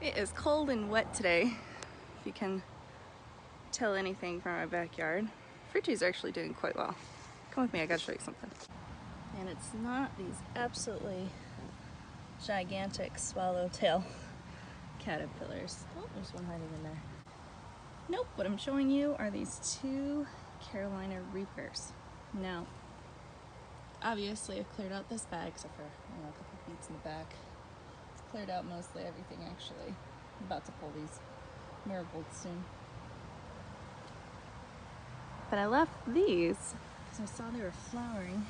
It is cold and wet today, if you can tell anything from our backyard. Fruit trees are actually doing quite well. Come with me, I gotta show you something. And it's not these absolutely gigantic swallowtail caterpillars. Oh, there's one hiding in there. Nope, what I'm showing you are these two Carolina Reapers. Now, obviously I've cleared out this bag except for a couple beets in the back. It's cleared out mostly everything actually. I'm about to pull these marigolds soon. But I left these because I saw they were flowering.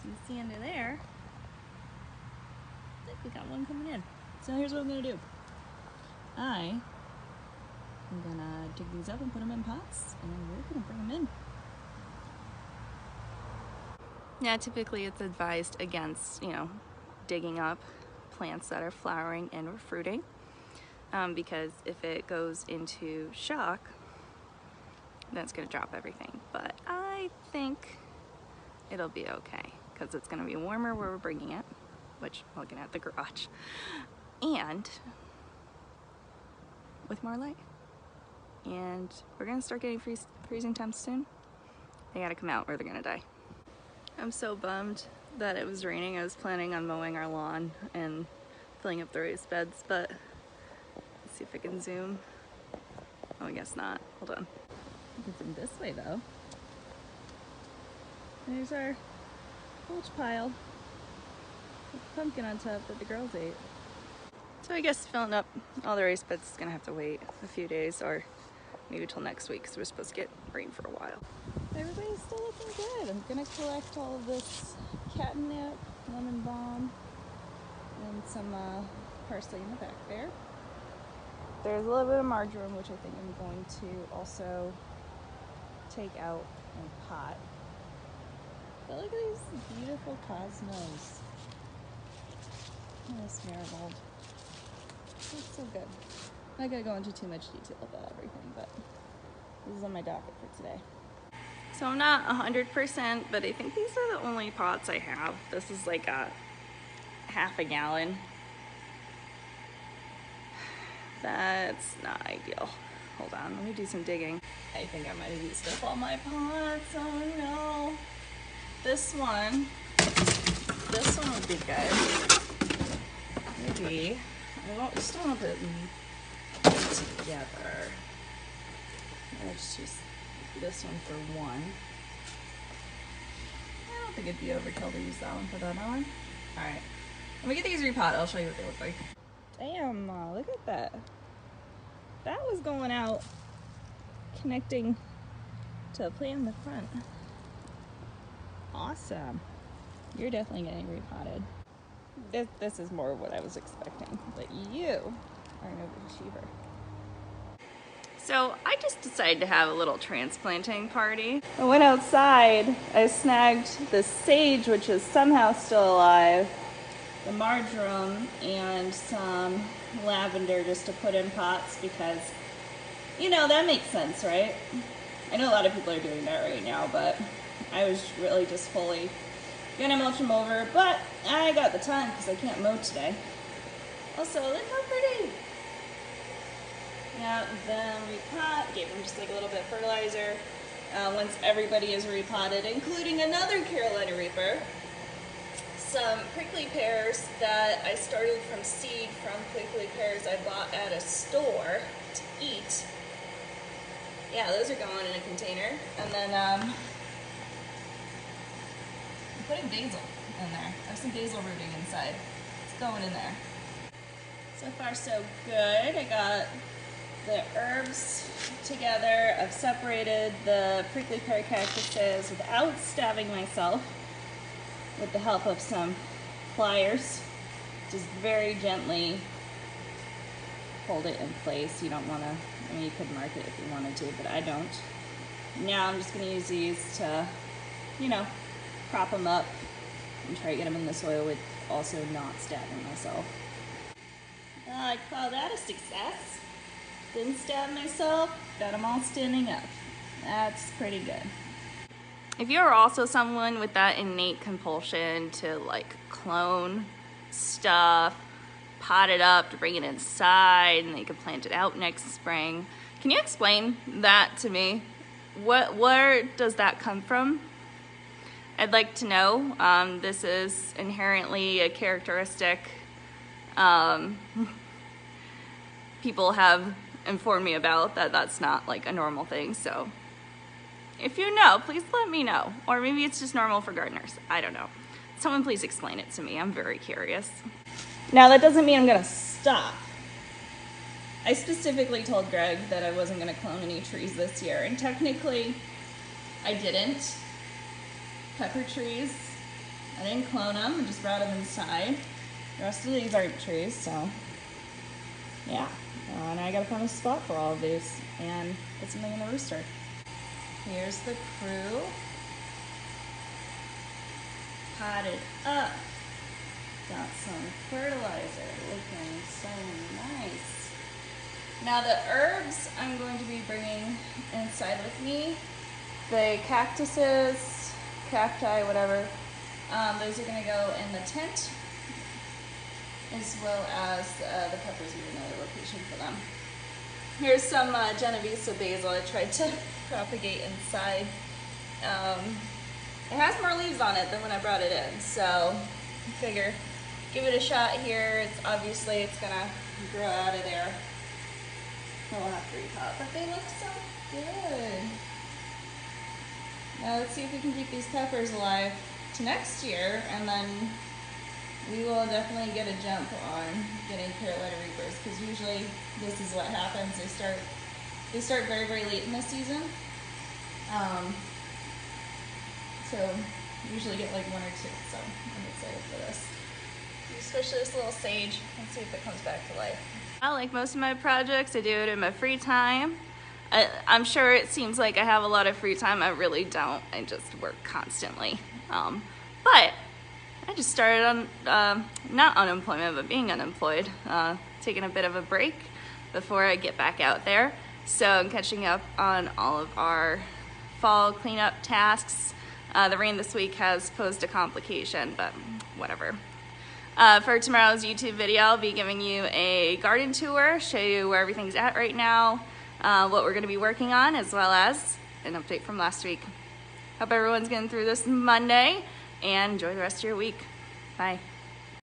So you see under there, I think we got one coming in. So here's what I'm gonna do. I'm gonna dig these up and put them in pots, and we're gonna bring them in. Now, typically it's advised against, digging up plants that are flowering and or fruiting, because if it goes into shock, that's gonna drop everything. But I think it'll be okay, because it's gonna be warmer where we're bringing it, which we're looking at the garage, and with more light. And we're gonna start getting freezing temps soon. They gotta come out or they're gonna die. I'm so bummed that it was raining. I was planning on mowing our lawn and filling up the raised beds, but let's see if I can zoom. Oh, I guess not. Hold on. I can zoom this way though. There's our mulch pile with pumpkin on top that the girls ate. So I guess filling up all the raised beds is gonna have to wait a few days or maybe till next week, because we're supposed to get rain for a while. Everybody's still looking good. I'm gonna collect all of this catnip, lemon balm, and some parsley in the back there. There's a little bit of marjoram, which I think I'm going to also take out and pot. But look at these beautiful cosmos. Oh, this marigold. It's so good. I'm not gonna go into too much detail about everything, but this is on my docket for today. So I'm not 100%, but I think these are the only pots I have. This is like a half a gallon. That's not ideal. Hold on, let me do some digging. I think I might have used up all my pots. Oh no. This one would be good. Maybe. I just don't want to put them together. I'll just use this one for one. I don't think it'd be overkill to use that one for the other one. Alright. When we get these repotted, I'll show you what they look like. Damn, look at that. That was going out, connecting to a plant in the front. Awesome. You're definitely getting repotted. This is more what I was expecting, but you are an overachiever. So I just decided to have a little transplanting party. I went outside, I snagged the sage, which is somehow still alive, the marjoram, and some lavender just to put in pots because, that makes sense, right? I know a lot of people are doing that right now, but I was really just fully gonna mulch them over, but I got the time because I can't mow today. Also, look how pretty. Yeah, then repot, gave them just like a little bit of fertilizer. Once everybody is repotted, including another Carolina Reaper, some prickly pears that I started from seed from prickly pears I bought at a store to eat. Yeah, those are going in a container. And then I'm putting basil in there. I have some basil rooting inside. It's going in there. So far so good. I got the herbs together. I've separated the prickly pear cactuses without stabbing myself with the help of some pliers. Just very gently hold it in place. You don't want to, you could mark it if you wanted to, but I don't. Now I'm just going to use these to, prop them up and try to get them in the soil with also not stabbing myself. I'd call that a success. Didn't stab myself, got them all standing up. That's pretty good. If you're also someone with that innate compulsion to clone stuff pot it up to bring it inside and they can plant it out next spring. Can you explain that to me? Where does that come from? I'd like to know. This is inherently a characteristic. People have informed me about that. That's not like a normal thing. So if you know, please let me know. Or maybe it's just normal for gardeners. I don't know. Someone please explain it to me. I'm very curious. Now that doesn't mean I'm gonna stop. I specifically told Greg that I wasn't gonna clone any trees this year, and technically I didn't. Pepper trees, I didn't clone them, I just brought them inside. The rest of these aren't trees, so yeah. Now I gotta find a spot for all of these and put something in the rooster. Here's the crew. Potted up. Got some fertilizer, looking so nice. Now the herbs I'm going to be bringing inside with me, the cactuses, cacti, whatever, those are gonna go in the tent, as well as the peppers are another location for them. Here's some Genovese basil I tried to propagate inside. It has more leaves on it than when I brought it in, so I figure give it a shot here. It's obviously gonna grow out of there. We'll have to repot, but they look so good. Now let's see if we can keep these peppers alive to next year, and then we will definitely get a jump on getting Carolina Reapers, because usually this is what happens. They start very, very late in the season. So usually get like 1 or 2, so I'm excited for this. Especially this little sage. Let's see if it comes back to life. Like most of my projects, I do it in my free time. I'm sure it seems like I have a lot of free time. I really don't. I just work constantly. But I just started on, not unemployment, but being unemployed, taking a bit of a break before I get back out there. So I'm catching up on all of our fall cleanup tasks. The rain this week has posed a complication, but whatever. For tomorrow's YouTube video, I'll be giving you a garden tour, show you where everything's at right now, what we're gonna be working on, as well as an update from last week. Hope everyone's getting through this Monday, and enjoy the rest of your week. Bye.